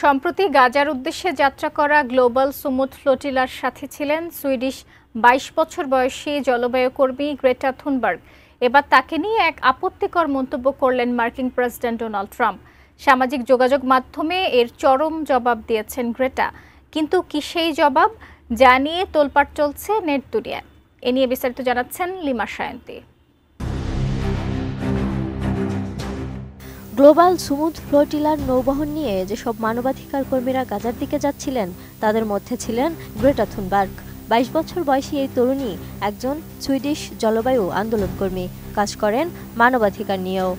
সম্প্রতি গাজার উদ্দেশ্যে যাত্রা করা গ্লোবাল সুমুদ ফ্লোটিলার সাথে ছিলেন সুইডিশ ২২ বছর বয়সী জলবায়ু কর্মী গ্রেটা থুনবার্গ। এবার তাকে নিয়ে এক আপত্তিকর মন্তব্য করলেন মার্কিন প্রেসিডেন্ট ডোনাল্ড ট্রাম্প। সামাজিক যোগাযোগ মাধ্যমে এর চরম জবাব দিয়েছেন গ্রেটা। কিন্তু কি সেই জবাব, যা নিয়ে তোলপাড় চলছে নেট দুনিয়ায়। এ নিয়ে বিস্তারিত জানাচ্ছেন লিমা সায়ন্তী। গ্লোবাল সুমুদ ফ্লোটিলার নৌবহর নিয়ে যেসব মানবাধিকার কর্মীরা গাজার দিকে যাচ্ছিলেন তাদের মধ্যে ছিলেন গ্রেটা থুনবার্গ। ২২ বছর বয়সী এই তরুণী একজন সুইডিশ জলবায়ু আন্দোলনকর্মী, কাজ করেন মানবাধিকার নিয়েও।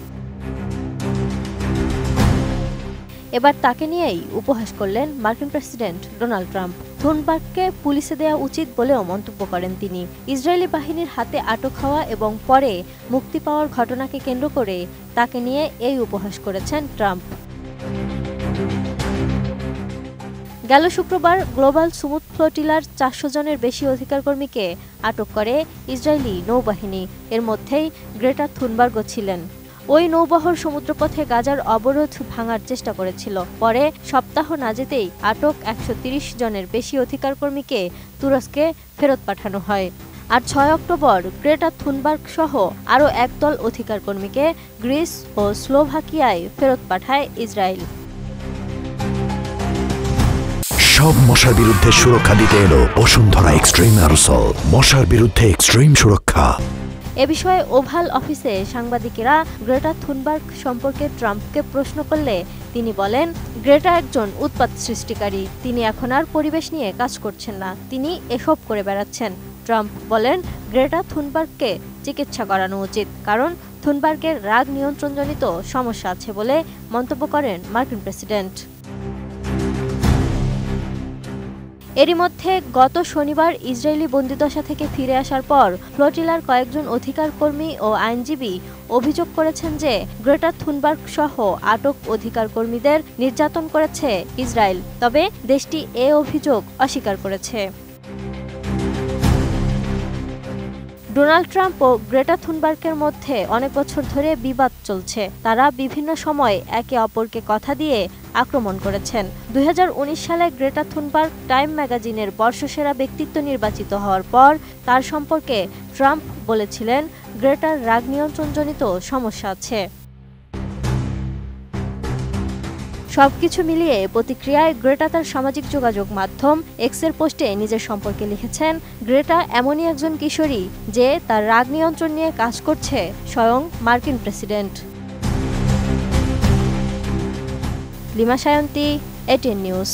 এবার তাকে নিয়েই উপহাস করলেন মার্কিন প্রেসিডেন্ট ডোনাল্ড ট্রাম্প। থুনবার্গকে পুলিশে দেওয়া উচিত বলেও মন্তব্য করেন তিনি। ইসরায়েলি বাহিনীর হাতে আটক হওয়া এবং পরে মুক্তি পাওয়ার ঘটনাকে কেন্দ্র করে তাকে নিয়ে এই উপহাস করেছেন ট্রাম্প। গেল শুক্রবার গ্লোবাল সুমুদ ফ্লোটিলার ৪০০ জনের বেশি অধিকার কর্মীকে আটক করে ইসরায়েলি নৌবাহিনী। এর মধ্যেই গ্রেটা থুনবার্গও ছিলেন। ওই নৌবহর সমুদ্রপথে গাজার অবরোধ ভাঙার চেষ্টা করেছিল। পরে সপ্তাহ না যেতেই আটক ১৩০ জনের বেশি অধিকার কর্মীকে তুরস্কে ফেরত পাঠানো হয়। আর ৬ অক্টোবর গ্রেটা থুনবার্গ সহ আরও একদল অধিকার কর্মীকে গ্রিস ও স্লোভাকিয়ায় ফেরত পাঠায় ইসরায়েল। সব মশার বিরুদ্ধে সুরক্ষা দিতে এলো বসুন্ধরা এক্সট্রিম অ্যারোসল, মশার বিরুদ্ধে এক্সট্রিম সুরক্ষা। এ বিষয়ে ওভাল অফিসে সাংবাদিকেরা গ্রেটা থুনবার্গ সম্পর্কে ট্রাম্পকে প্রশ্ন করলে তিনি বলেন, গ্রেটা একজন উৎপাত সৃষ্টিকারী। তিনি এখন আর পরিবেশ নিয়ে কাজ করছেন না, তিনি এসব করে বেড়াচ্ছেন। ট্রাম্প বলেন, গ্রেটা থুনবার্গকে চিকিৎসা করানো উচিত, কারণ থুনবার্গের রাগ নিয়ন্ত্রণজনিত সমস্যা আছে বলে মন্তব্য করেন মার্কিন প্রেসিডেন্ট। এরই মধ্যে গত শনিবার ইসরায়েলি বন্দিদশা থেকে ফিরে আসার পর ফ্লোটিলার কয়েকজন অধিকার কর্মী ও আইনজীবী অভিযোগ করেছেন যে গ্রেটা থুনবার্গ সহ আটক অধিকার কর্মীদের নির্যাতন করেছে ইসরায়েল। তবে দেশটি এ অভিযোগ অস্বীকার করেছে। ডোনাল্ড ট্রাম্প ও গ্রেটা থুনবার্গের মধ্যে অনেক বছর ধরে বিবাদ চলছে। তারা বিভিন্ন সময় একে অপরকে কথা দিয়ে আক্রমণ করেছেন। ২০১৯ সালে গ্রেটা থুনবার্গ টাইম ম্যাগাজিনের বর্ষসেরা ব্যক্তিত্ব নির্বাচিত হওয়ার পর তার সম্পর্কে ট্রাম্প বলেছিলেন, গ্রেটার রাগ নিয়ন্ত্রণজনিত সমস্যা আছে। সবকিছু মিলিয়ে প্রতিক্রিয়ায় গ্রেটা তার সামাজিক যোগাযোগ মাধ্যম এক্সের পোস্টে নিজের সম্পর্কে লিখেছেন, গ্রেটা এমনই একজন কিশোরী যে তার রাগ নিয়ন্ত্রণ নিয়ে কাজ করছে স্বয়ং মার্কিন president. Lima Sayanti, ATN news.